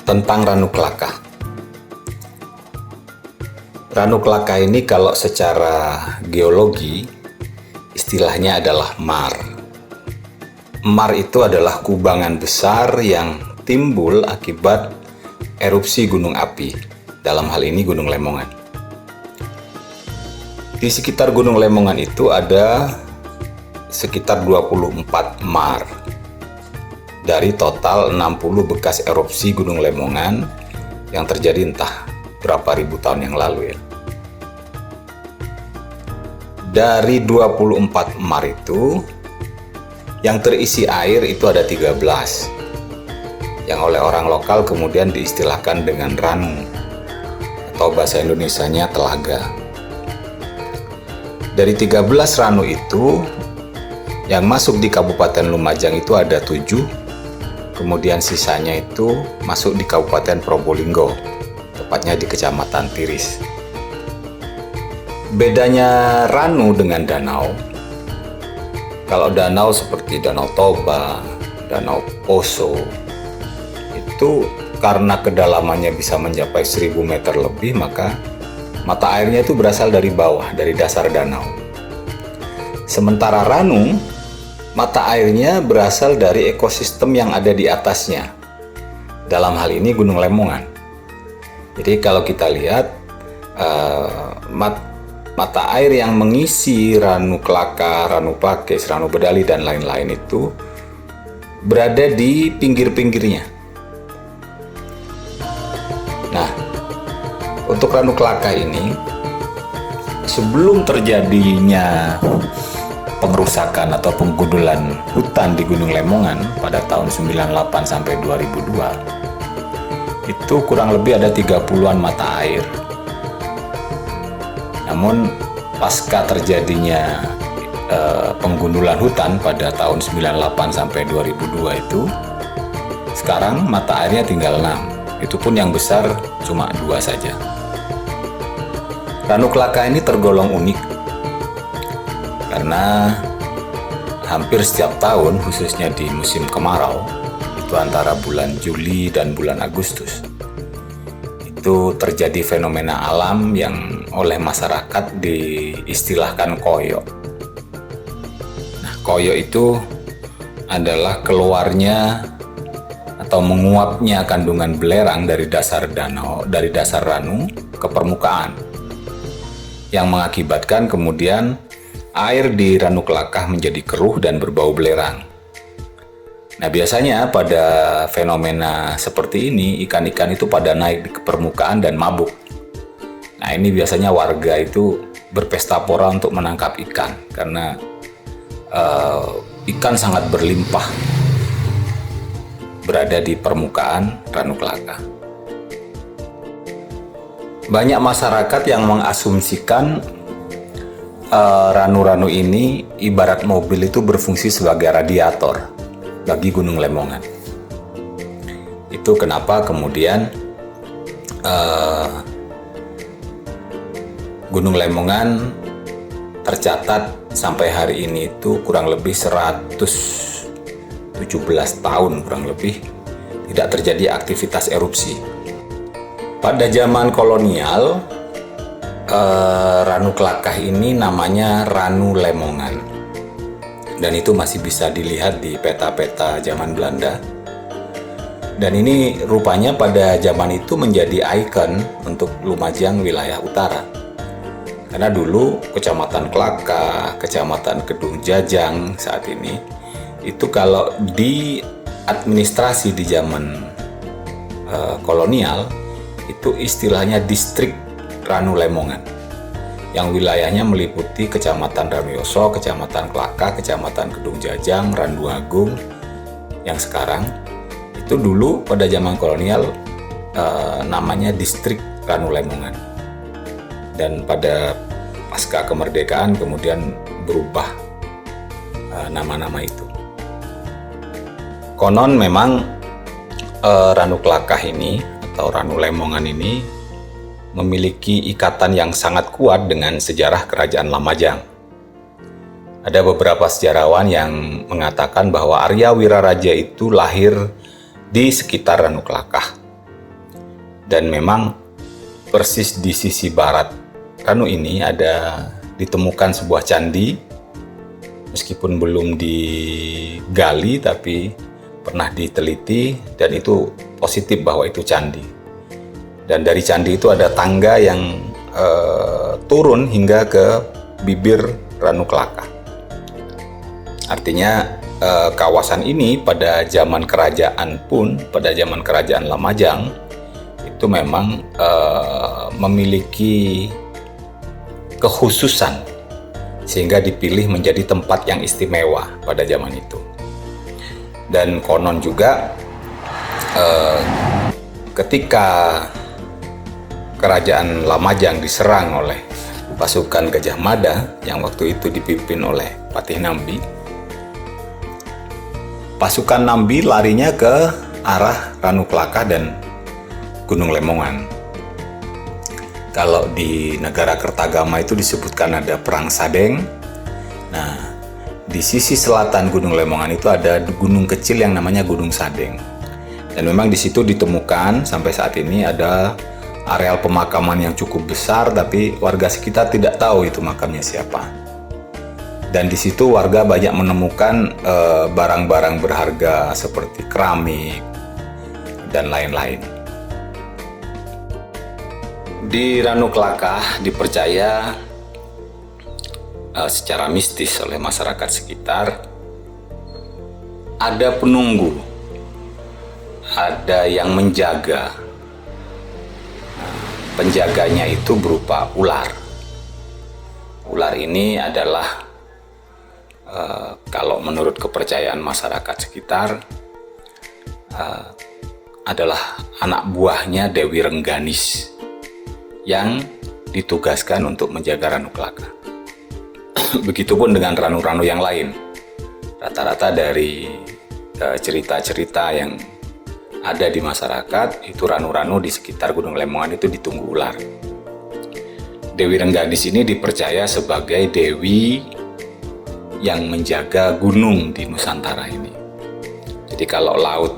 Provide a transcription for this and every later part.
tentang Ranu Kelaka. Ranu Kelaka ini kalau secara geologi istilahnya adalah mar. Mar itu adalah kubangan besar yang timbul akibat erupsi gunung api, dalam hal ini Gunung Lemongan. Di sekitar Gunung Lemongan itu ada sekitar 24 mar dari total 60 bekas erupsi Gunung Lemongan yang terjadi entah berapa ribu tahun yang lalu ya. Dari 24 mar itu yang terisi air itu ada 13 yang oleh orang lokal kemudian diistilahkan dengan ranu atau bahasa Indonesianya telaga. Dari 13 ranu itu yang masuk di Kabupaten Lumajang itu ada 7, kemudian sisanya itu masuk di Kabupaten Probolinggo, tepatnya di Kecamatan Tiris. Bedanya ranu dengan danau, kalau danau seperti Danau Toba, Danau Poso, itu karena kedalamannya bisa mencapai 1000 meter lebih, maka mata airnya itu berasal dari bawah, dari dasar danau. Sementara ranu, mata airnya berasal dari ekosistem yang ada di atasnya. Dalam hal ini Gunung Lemongan. Jadi kalau kita lihat mata air yang mengisi Ranu Kelaka, Ranu Pakis, Ranu Bedali dan lain-lain itu berada di pinggir-pinggirnya. Nah, untuk Ranu Kelaka ini sebelum terjadinya pengerusakan atau penggundulan hutan di Gunung Lemongan pada tahun 98 sampai 2002 itu kurang lebih ada 30-an mata air. Namun pasca terjadinya penggundulan hutan pada tahun 98 sampai 2002 itu sekarang mata airnya tinggal 6. Itu pun yang besar cuma 2 saja. Ranu Kelaka ini tergolong unik karena hampir setiap tahun, khususnya di musim kemarau, itu antara bulan Juli dan bulan Agustus, itu terjadi fenomena alam yang oleh masyarakat diistilahkan koyo. Nah, koyo itu adalah keluarnya atau menguapnya kandungan belerang dari dasar danau, dari dasar ranu ke permukaan, yang mengakibatkan kemudian air di Ranu Kelaka menjadi keruh dan berbau belerang. Nah, biasanya pada fenomena seperti ini, ikan-ikan itu pada naik ke permukaan dan mabuk. Nah, ini biasanya warga itu berpesta pora untuk menangkap ikan, karena ikan sangat berlimpah berada di permukaan Ranu Kelaka. Banyak masyarakat yang mengasumsikan ranu-ranu ini ibarat mobil itu berfungsi sebagai radiator bagi Gunung Lemongan. Itu kenapa kemudian Gunung Lemongan tercatat sampai hari ini itu kurang lebih 117 tahun kurang lebih tidak terjadi aktivitas erupsi. Pada zaman kolonial, Ranu Kelaka ini namanya Ranu Lemongan, dan itu masih bisa dilihat di peta-peta zaman Belanda. Dan ini rupanya pada zaman itu menjadi ikon untuk Lumajang wilayah utara, karena dulu Kecamatan Kelaka, Kecamatan Kedung Jajang saat ini itu kalau di administrasi di zaman kolonial itu istilahnya distrik Ranu Lemongan, yang wilayahnya meliputi Kecamatan Ranuyoso, Kecamatan Kelaka, Kecamatan Kedung Jajang, Randu Agung, yang sekarang itu dulu pada zaman kolonial namanya distrik Ranu Lemongan, dan pada pasca kemerdekaan kemudian berubah nama-nama itu. Konon memang Ranu Kelaka ini atau Ranu Lemongan ini memiliki ikatan yang sangat kuat dengan sejarah Kerajaan Lumajang. Ada beberapa sejarawan yang mengatakan bahwa Arya Wiraraja itu lahir di sekitar Ranu Kelaka. Dan memang persis di sisi barat Ranu ini ada ditemukan sebuah candi, meskipun belum digali tapi pernah diteliti dan itu positif bahwa itu candi. Dan dari candi itu ada tangga yang turun hingga ke bibir Ranu Kelaka. Artinya kawasan ini pada zaman kerajaan Lamajang itu memang memiliki kekhususan sehingga dipilih menjadi tempat yang istimewa pada zaman itu. Dan konon juga ketika kerajaan Lamajang diserang oleh pasukan Gajah Mada yang waktu itu dipimpin oleh Patih Nambi, pasukan Nambi larinya ke arah Ranu Kelaka dan Gunung Lemongan. Kalau di negara Kertagama itu disebutkan ada Perang Sadeng. Nah, di sisi selatan Gunung Lemongan itu ada gunung kecil yang namanya Gunung Sadeng. Dan memang di situ ditemukan sampai saat ini ada areal pemakaman yang cukup besar, tapi warga sekitar tidak tahu itu makamnya siapa. Dan di situ warga banyak menemukan barang-barang berharga seperti keramik dan lain-lain. Di Ranu Kelaka dipercaya secara mistis oleh masyarakat sekitar ada penunggu, ada yang menjaga. Penjaganya itu berupa ular. Ular ini adalah kalau menurut kepercayaan masyarakat sekitar adalah anak buahnya Dewi Rengganis yang ditugaskan untuk menjaga Ranu Kelaka. Begitupun dengan ranu-ranu yang lain. Rata-rata dari cerita-cerita yang ada di masyarakat itu ranu-ranu di sekitar Gunung Lemongan itu ditunggu ular. Dewi Rengganis ini dipercaya sebagai dewi yang menjaga gunung di Nusantara ini. Jadi kalau laut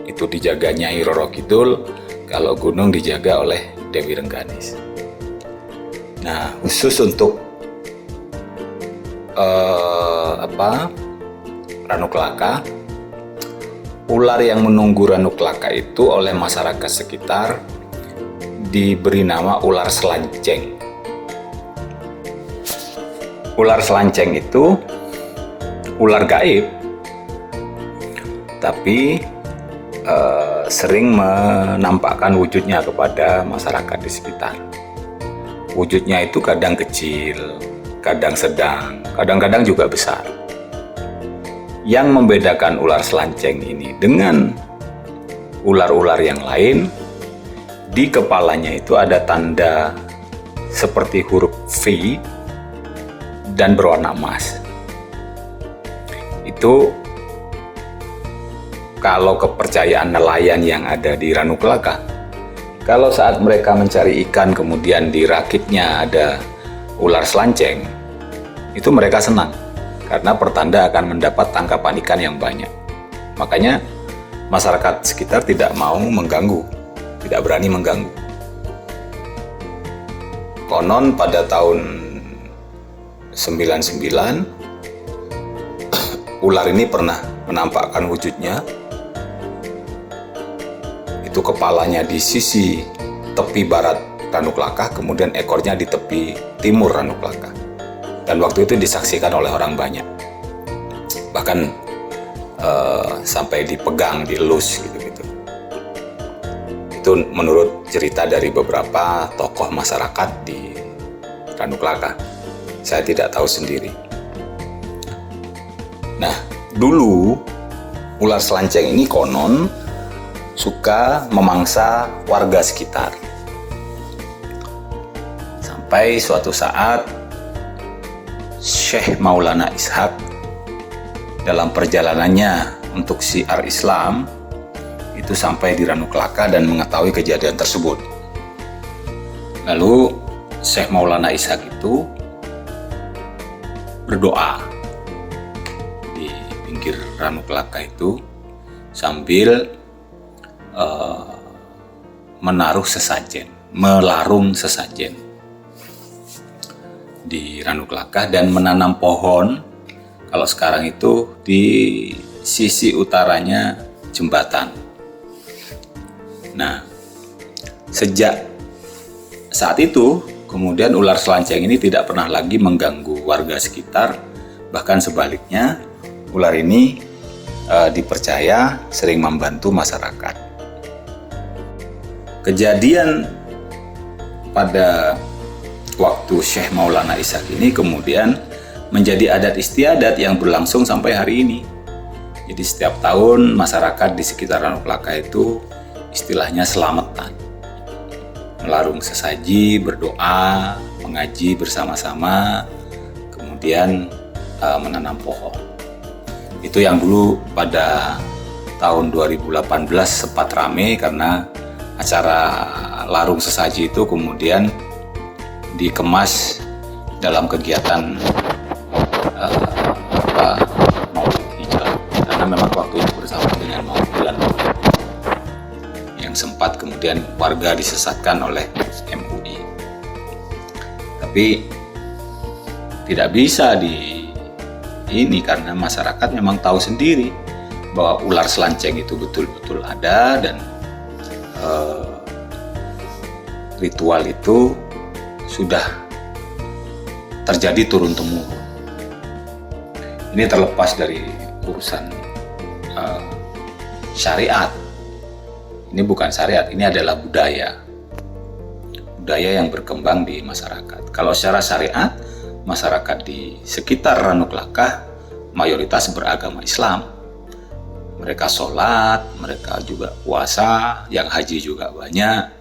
itu dijaganya Nyi Roro Kidul, kalau gunung dijaga oleh Dewi Rengganis. Nah, khusus untuk Ranu Kelaka, ular yang menunggu Ranu Kelaka itu oleh masyarakat sekitar diberi nama ular selanceng. Ular selanceng itu ular gaib, tapi sering menampakkan wujudnya kepada masyarakat di sekitar. Wujudnya itu kadang kecil, kadang sedang, kadang-kadang juga besar. Yang membedakan ular selanceng ini dengan ular-ular yang lain, di kepalanya itu ada tanda seperti huruf V dan berwarna emas. Itu kalau kepercayaan nelayan yang ada di Ranu Kelaka. Kalau saat mereka mencari ikan kemudian dirakitnya ada ular selanceng, itu mereka senang karena pertanda akan mendapat tangkapan ikan yang banyak. Makanya masyarakat sekitar tidak mau mengganggu, tidak berani mengganggu. Konon pada tahun 99 ular ini pernah menampakkan wujudnya. Itu kepalanya di sisi tepi barat Ranu Kelaka, kemudian ekornya di tepi timur Ranu Kelaka. Dan waktu itu disaksikan oleh orang banyak. Bahkan sampai dipegang, dielus gitu-gitu. Itu menurut cerita dari beberapa tokoh masyarakat di Ranu Kelaka. Saya tidak tahu sendiri. Nah, dulu ular selanceng ini konon suka memangsa warga sekitar. Sampai suatu saat Syekh Maulana Ishaq dalam perjalanannya untuk syiar Islam itu sampai di Ranu Kelaka dan mengetahui kejadian tersebut. Lalu Syekh Maulana Ishaq itu berdoa di pinggir Ranu Kelaka itu sambil melarung sesajen di Ranuklakah dan menanam pohon. Kalau sekarang itu di sisi utaranya jembatan. Nah, sejak saat itu kemudian ular selanceng ini tidak pernah lagi mengganggu warga sekitar. Bahkan sebaliknya, ular ini dipercaya sering membantu masyarakat. Kejadian pada waktu Syekh Maulana Ishaq ini kemudian menjadi adat istiadat yang berlangsung sampai hari ini. Jadi setiap tahun masyarakat di sekitar Ranuklakah itu istilahnya selamatan, melarung sesaji, berdoa, mengaji bersama-sama, kemudian menanam pohon. Itu yang dulu pada tahun 2018 sempat ramai karena acara larung sesaji itu kemudian dikemas dalam kegiatan Maulid Hijrah, karena memang waktu itu bersama dengan bulan Maulid yang sempat kemudian warga disesatkan oleh MUI. Tapi tidak bisa ini karena masyarakat memang tahu sendiri bahwa ular selanceng itu betul-betul ada dan ritual itu sudah terjadi turun-temurun. Ini terlepas dari urusan syariat. Ini bukan syariat, ini adalah budaya yang berkembang di masyarakat. Kalau secara syariat, masyarakat di sekitar Ranuklakah mayoritas beragama Islam. Mereka sholat, mereka juga puasa, yang haji juga banyak.